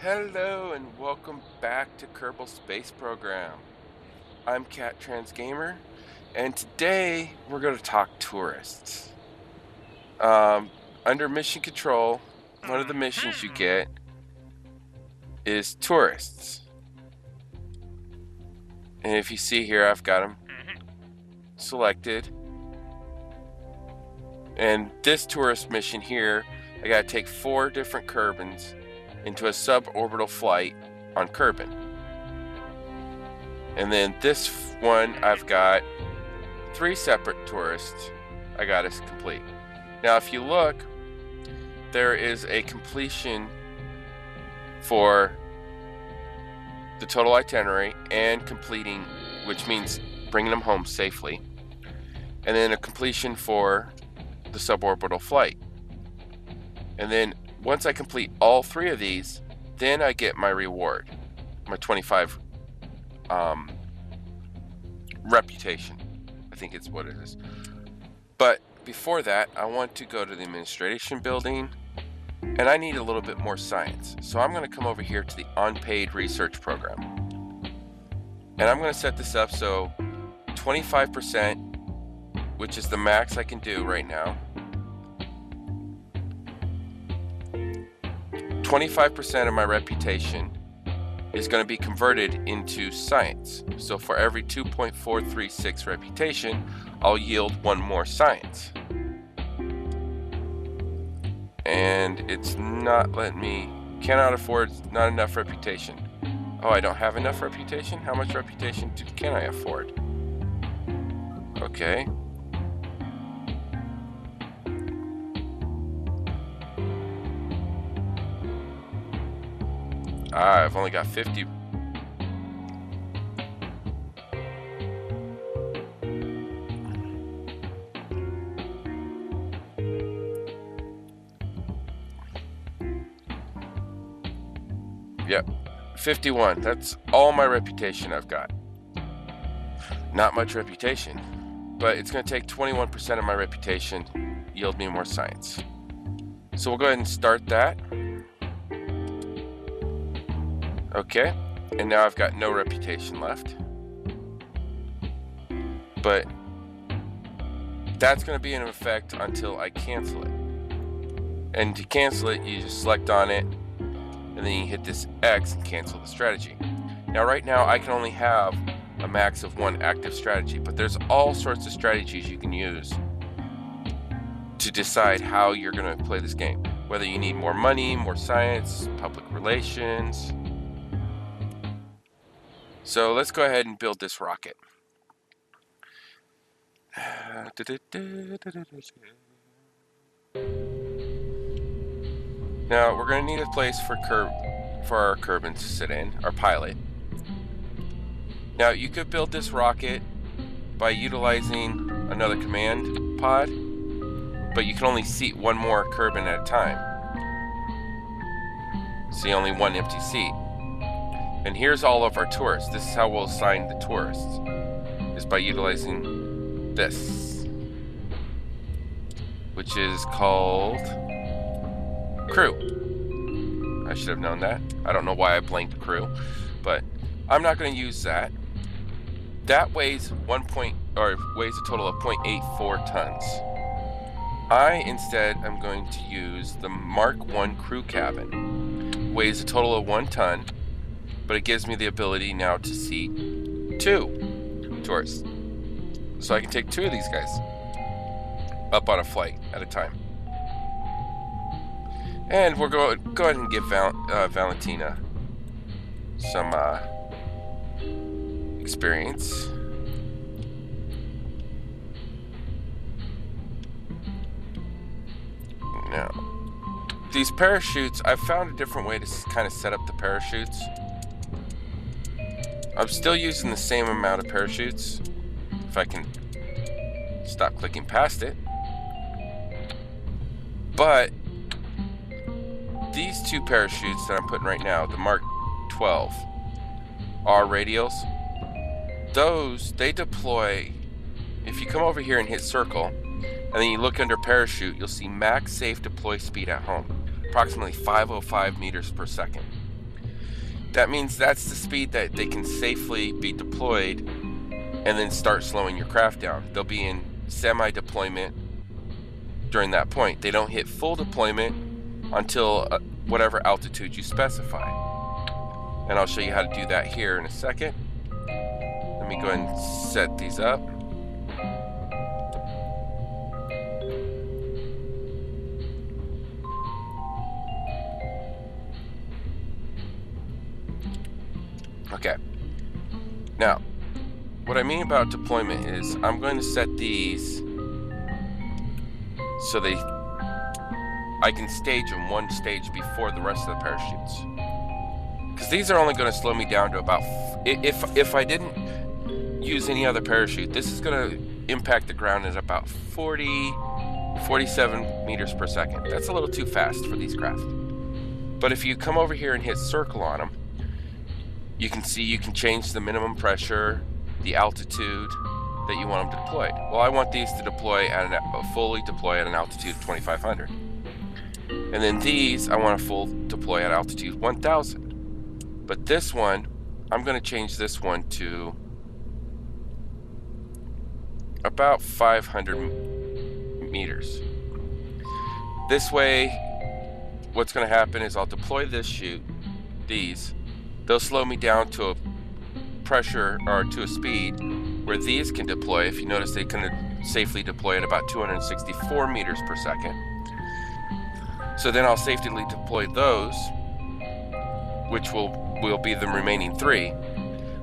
Hello and welcome back to Kerbal Space Program. I'm Cat Trans Gamer, and today we're going to talk tourists. Under mission control, one of the missions you get is tourists. And if you see here, I've got them selected. And this tourist mission here, I got to take 4 different Kerbins into a suborbital flight on Kerbin. And then this one, I've got 3 separate tourists I got to complete. Now, if you look, there is a completion for the total itinerary and completing, which means bringing them home safely, and then a completion for the suborbital flight. And then once I complete all 3 of these, then I get my reward, my 25 reputation, I think it's what it is. But before that, I want to go to the administration building, and I need a little bit more science. So I'm going to come over here to the unpaid research program, and I'm going to set this up so 25%, which is the max I can do right now, 25% of my reputation is going to be converted into science. So for every 2.436 reputation, I'll yield 1 more science. And it's not letting me, cannot afford, not enough reputation. Oh, I don't have enough reputation? How much reputation can I afford? Okay. I've only got 50. Yep, 51. That's all my reputation I've got. Not much reputation, but it's going to take 21% of my reputation, yield me more science. So we'll go ahead and start that. Okay, and now I've got no reputation left. But that's going to be in effect until I cancel it. And to cancel it, you just select on it, and then you hit this X and cancel the strategy. Now right now I can only have a max of 1 active strategy, but there's all sorts of strategies you can use to decide how you're going to play this game. Whether you need more money, more science, public relations. So let's go ahead and build this rocket. Now we're going to need a place for our Kerbin to sit in, our pilot. Now you could build this rocket by utilizing another command pod, but you can only seat 1 more Kerbin at a time. See, only 1 empty seat. And here's all of our tourists. This is how we'll assign the tourists, is by utilizing this, which is called crew. I should have known that. I don't know why I blanked crew, but I'm not going to use that. That weighs weighs a total of 0.84 tons. I instead am going to use the Mark 1 crew cabin. Weighs a total of 1 ton, but it gives me the ability now to seat 2 tourists. So I can take 2 of these guys up on a flight at a time. And we'll go ahead and give Valentina some experience. Now, these parachutes, I've found a different way to kind of set up the parachutes. I'm still using the same amount of parachutes, if I can stop clicking past it. But these 2 parachutes that I'm putting right now, the Mark 12 R radials, those, they deploy, if you come over here and hit circle, and then you look under parachute, you'll see max safe deploy speed at home, approximately 505 meters per second. that means that's the speed that they can safely be deployed and then start slowing your craft down. They'll be in semi-deployment during that point. They don't hit full deployment until whatever altitude you specify. And I'll show you how to do that here in a second. Let me go ahead and set these up. Okay. Now, what I mean about deployment is I'm going to set these so I can stage them one stage before the rest of the parachutes. Because these are only going to slow me down to about, if I didn't use any other parachute, this is going to impact the ground at about 47 meters per second. That's a little too fast for these craft. But if you come over here and hit circle on them, you can see you can change the minimum pressure, the altitude that you want them to deploy. Well, I want these to deploy fully deploy at an altitude of 2,500. And then these, I want to full deploy at altitude 1,000. But this one, I'm going to change this one to about 500 meters. This way, what's going to happen is I'll deploy this chute, these. They'll slow me down to a pressure or to a speed where these can deploy. If you notice, they can safely deploy at about 264 meters per second. So then I'll safely deploy those, which will be the remaining 3.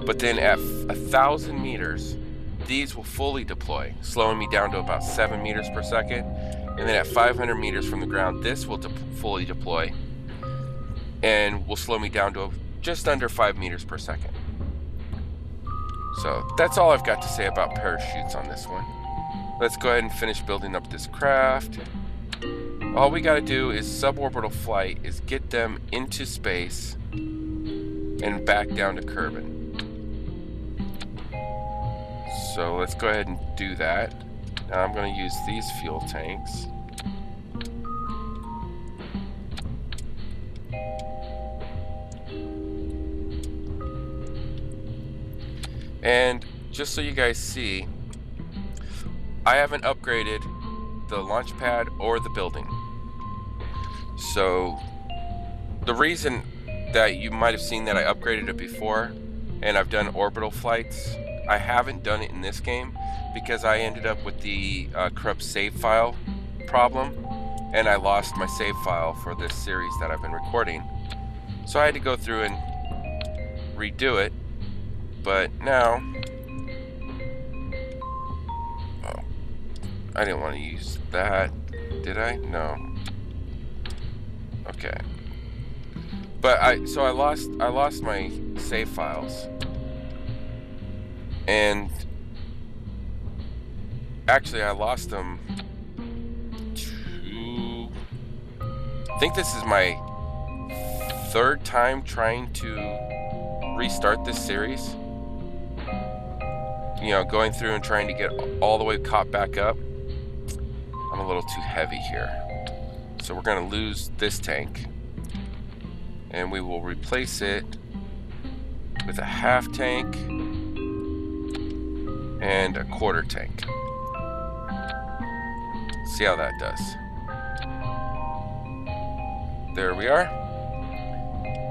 But then at 1,000 meters, these will fully deploy, slowing me down to about 7 meters per second. And then at 500 meters from the ground, this will fully deploy and will slow me down to just under 5 meters per second. So that's all I've got to say about parachutes on this one. Let's go ahead and finish building up this craft. All we got to do is suborbital flight is get them into space and back down to Kerbin. So let's go ahead and do that. Now I'm going to use these fuel tanks. And just so you guys see, I haven't upgraded the launch pad or the building. So the reason that you might have seen that I upgraded it before and I've done orbital flights, I haven't done it in this game because I ended up with the corrupt save file problem and I lost my save file for this series that I've been recording. So I had to go through and redo it. But now, oh, I didn't want to use that, did I? No. Okay. But I lost my save files, and actually I lost them to, I think this is my 3rd time trying to restart this series. You know, going through and trying to get all the way caught back up. I'm a little too heavy here. So we're going to lose this tank. And we will replace it with a half tank and a quarter tank. See how that does. There we are.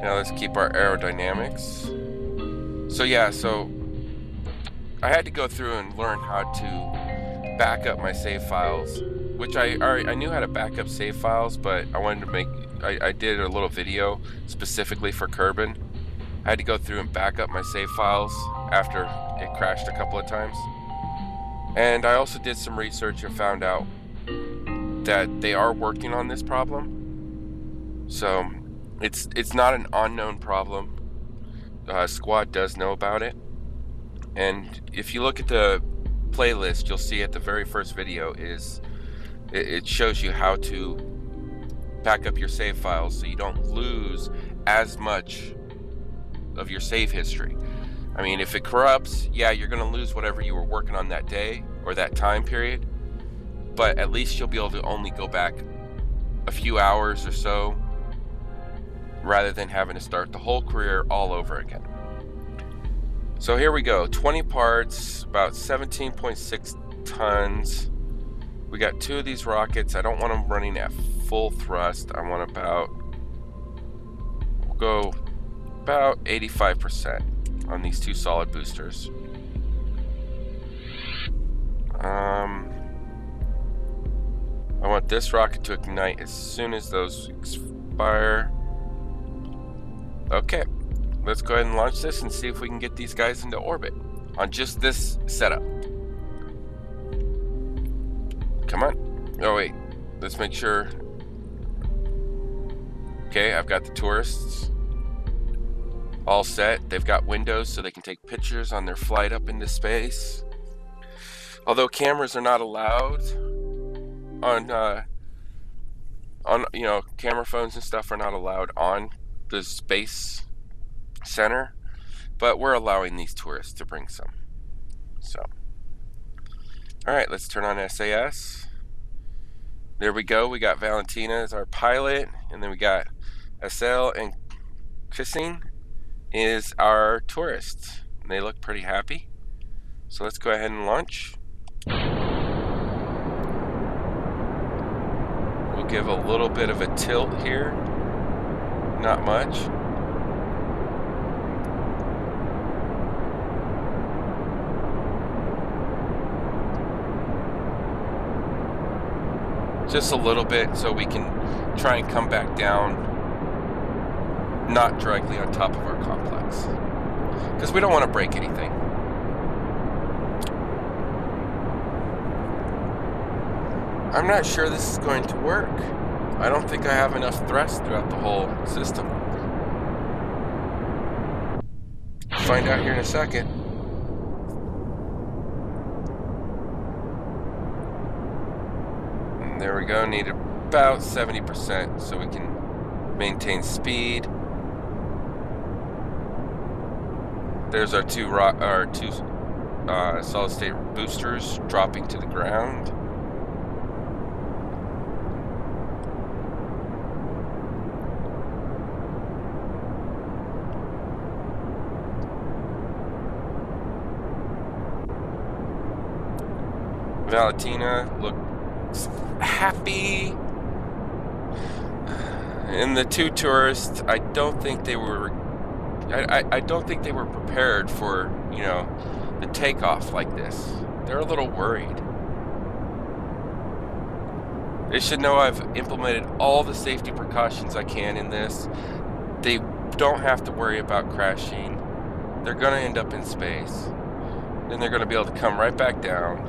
Now let's keep our aerodynamics. So yeah, so I had to go through and learn how to back up my save files, which I knew how to back up save files, but I wanted to make, I did a little video specifically for Kerbin. I had to go through and back up my save files after it crashed a couple of times. And I also did some research and found out that they are working on this problem. So it's not an unknown problem. Squad does know about it. And if you look at the playlist, you'll see at the very first video is it shows you how to back up your save files so you don't lose as much of your save history. I mean, if it corrupts, yeah, you're going to lose whatever you were working on that day or that time period, but at least you'll be able to only go back a few hours or so rather than having to start the whole career all over again. So here we go, 20 parts, about 17.6 tons. We got 2 of these rockets. I don't want them running at full thrust. I want we'll go about 85% on these 2 solid boosters. I want this rocket to ignite as soon as those expire. Okay, let's go ahead and launch this and see if we can get these guys into orbit on just this setup. Come on. Oh wait, let's make sure. Okay, I've got the tourists all set. They've got windows so they can take pictures on their flight up into space. Although cameras are not allowed on you know, camera phones and stuff are not allowed on the space center, but we're allowing these tourists to bring some. So, all right, let's turn on SAS. There we go. We got Valentina as our pilot, and then we got Estelle and Christine is our tourists. And they look pretty happy. So let's go ahead and launch. We'll give a little bit of a tilt here. Not much. Just a little bit so we can try and come back down, not directly on top of our complex, because we don't want to break anything. I'm not sure this is going to work. I don't think I have enough thrust throughout the whole system. Find out here in a second. And there we go, need about 70% so we can maintain speed. There's our two solid state boosters dropping to the ground. Valentina looks happy, and the 2 tourists, I don't think they were prepared for, you know, the takeoff like this. They're a little worried. They should know I've implemented all the safety precautions I can in this. They don't have to worry about crashing. They're gonna end up in space. Then they're gonna be able to come right back down.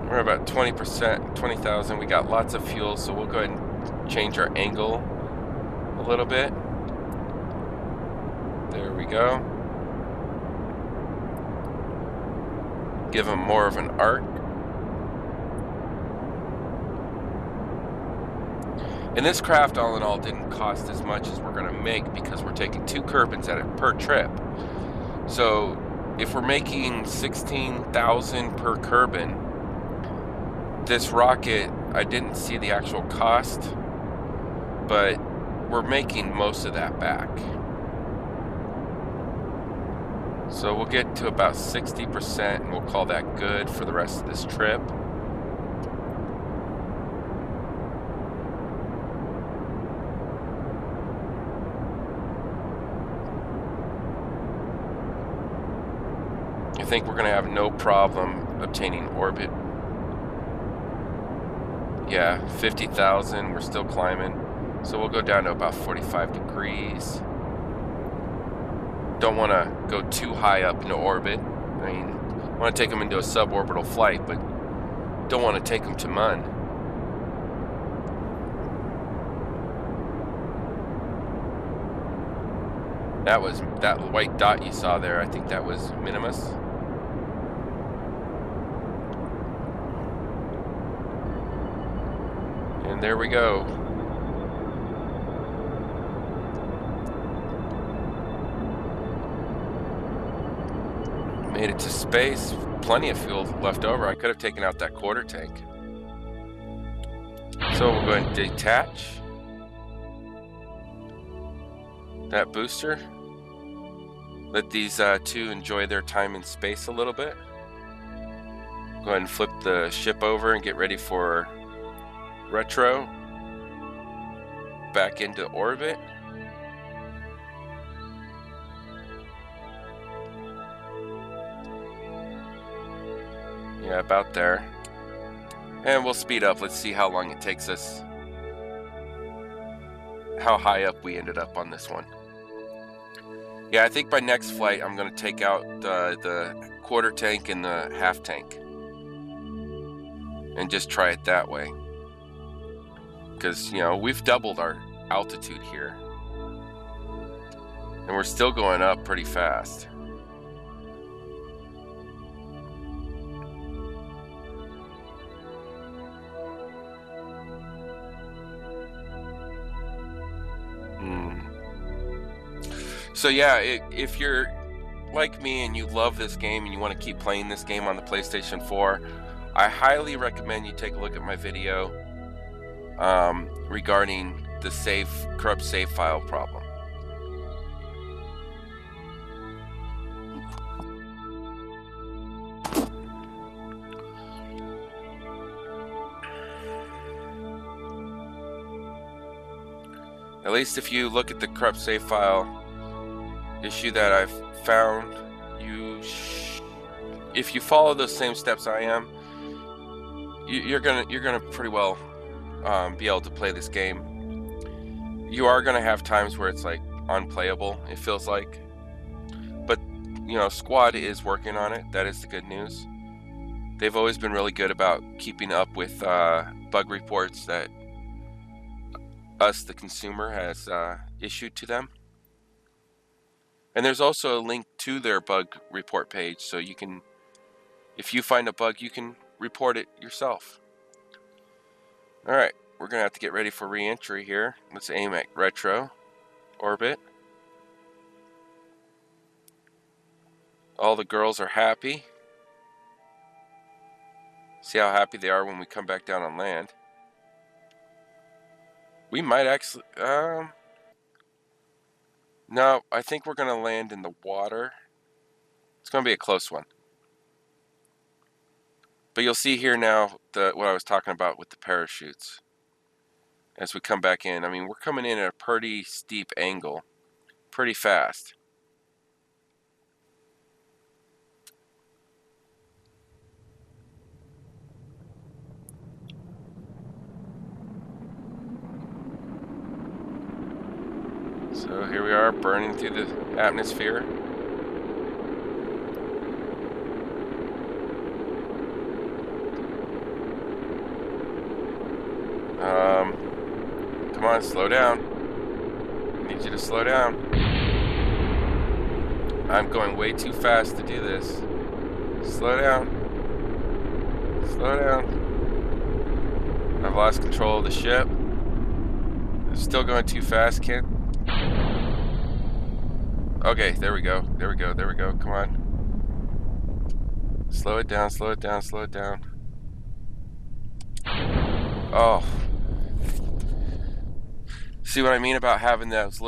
We're about 20%, 20,000. We got lots of fuel, so we'll go ahead and change our angle a little bit. There we go. Give them more of an arc. And this craft, all in all, didn't cost as much as we're going to make because we're taking 2 Kerbins at it per trip. So if we're making 16,000 per Kerbin, this rocket, I didn't see the actual cost, but we're making most of that back. So we'll get to about 60% and we'll call that good for the rest of this trip. I think we're going to have no problem obtaining orbit. Yeah, 50,000, we're still climbing. So we'll go down to about 45 degrees. Don't want to go too high up into orbit. I mean, I want to take them into a suborbital flight, but don't want to take them to Mun. That white dot you saw there, I think that was Minimus. And there we go. Made it to space. Plenty of fuel left over. I could have taken out that quarter tank. So we'll go ahead and detach. that booster. Let these two enjoy their time in space a little bit. Go ahead and flip the ship over and get ready for retro. Back into orbit. Yeah, about there. And we'll speed up. Let's see how long it takes us. How high up we ended up on this one. Yeah, I think by next flight I'm going to take out the quarter tank and the half tank. And just try it that way. Because, you know, we've doubled our altitude here. And we're still going up pretty fast. So yeah, if you're like me and you love this game and you want to keep playing this game on the PlayStation 4, I highly recommend you take a look at my video regarding the corrupt save file problem. At least if you look at the corrupt save file issue that I've found, if you follow those same steps I am, you're gonna pretty well be able to play this game. You are gonna have times where it's like unplayable, it feels like, but you know, Squad is working on it. That is the good news. They've always been really good about keeping up with bug reports that us, the consumer, has issued to them. And there's also a link to their bug report page, so you can, if you find a bug, you can report it yourself. Alright, we're going to have to get ready for re-entry here. Let's aim at retro orbit. All the girls are happy. See how happy they are when we come back down on land. We might actually... No, I think we're going to land in the water. It's going to be a close one. But you'll see here now what I was talking about with the parachutes. As we come back in, I mean, we're coming in at a pretty steep angle, pretty fast. So here we are, burning through the atmosphere. Come on, slow down. I need you to slow down. I'm going way too fast to do this. Slow down. Slow down. I've lost control of the ship. I'm still going too fast, Kent. Okay, there we go. There we go. There we go. Come on. Slow it down, slow it down, slow it down. Oh. See what I mean about having those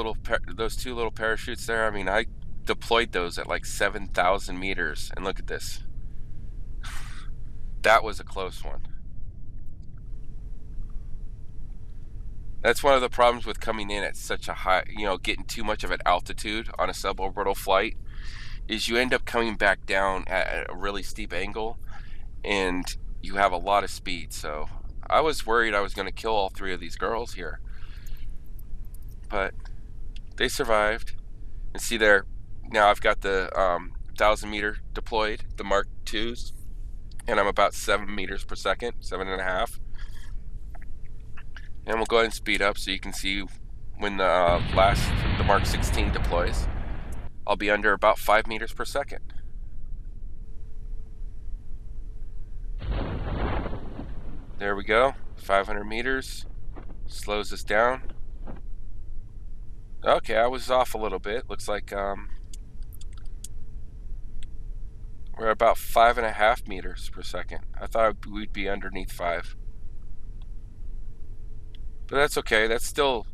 two little parachutes there? I mean, I deployed those at like 7,000 meters, and look at this. That was a close one. That's one of the problems with coming in at such a high, you know, getting too much of an altitude on a suborbital flight, is you end up coming back down at a really steep angle, and you have a lot of speed. So I was worried I was going to kill all three of these girls here. But they survived. And see there, now I've got the 1,000 meter deployed, the Mark IIs, and I'm about 7 meters per second, 7.5. And we'll go ahead and speed up so you can see when the Mark 16 deploys. I'll be under about 5 meters per second. There we go, 500 meters, slows us down. Okay, I was off a little bit. Looks like we're about 5.5 meters per second. I thought we'd be underneath 5. But that's okay, that's still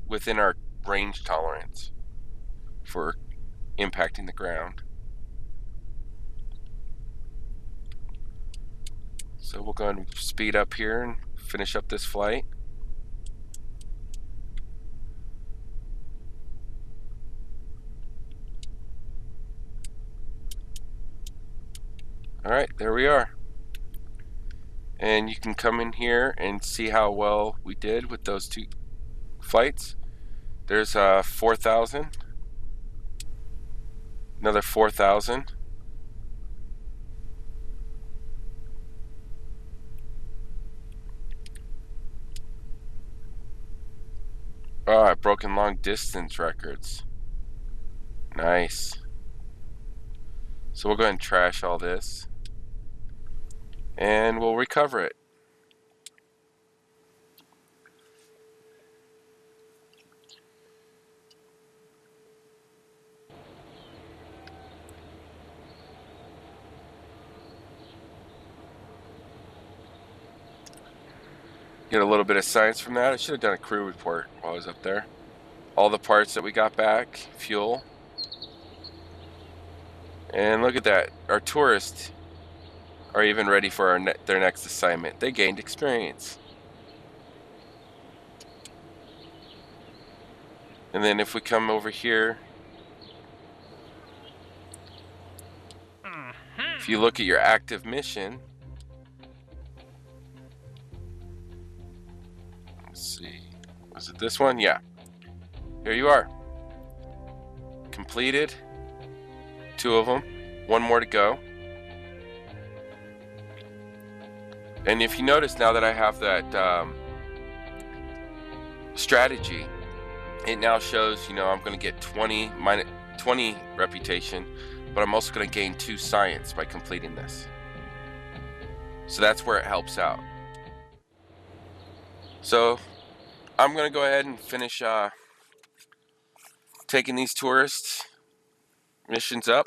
within our range tolerance. for impacting the ground. So we'll go and speed up here and finish up this flight. Alright, there we are. And you can come in here and see how well we did with those 2 flights. There's 4,000. Another 4,000. Oh, I've broken long distance records. Nice. So we'll go ahead and trash all this. And we'll recover it. Get a little bit of science from that. I should have done a crew report while I was up there. All the parts that we got back, fuel. And look at that. Our tourists are even ready for their next assignment. They gained experience. And then if we come over here, if you look at your active mission, let's see, was it this one? Yeah. Here you are. Completed. 2 of them. 1 more to go. And if you notice now that I have that strategy, it now shows, you know, I'm going to get 20 reputation, but I'm also going to gain 2 science by completing this. So that's where it helps out. So I'm going to go ahead and finish taking these tourist missions up,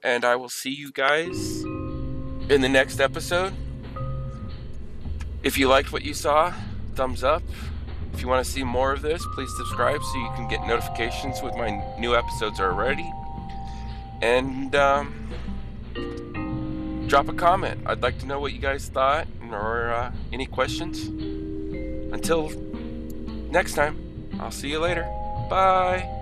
and I will see you guys in the next episode. If you liked what you saw, thumbs up. If you want to see more of this, please subscribe so you can get notifications when my new episodes are ready. And drop a comment. I'd like to know what you guys thought, or any questions. Until next time, I'll see you later. Bye.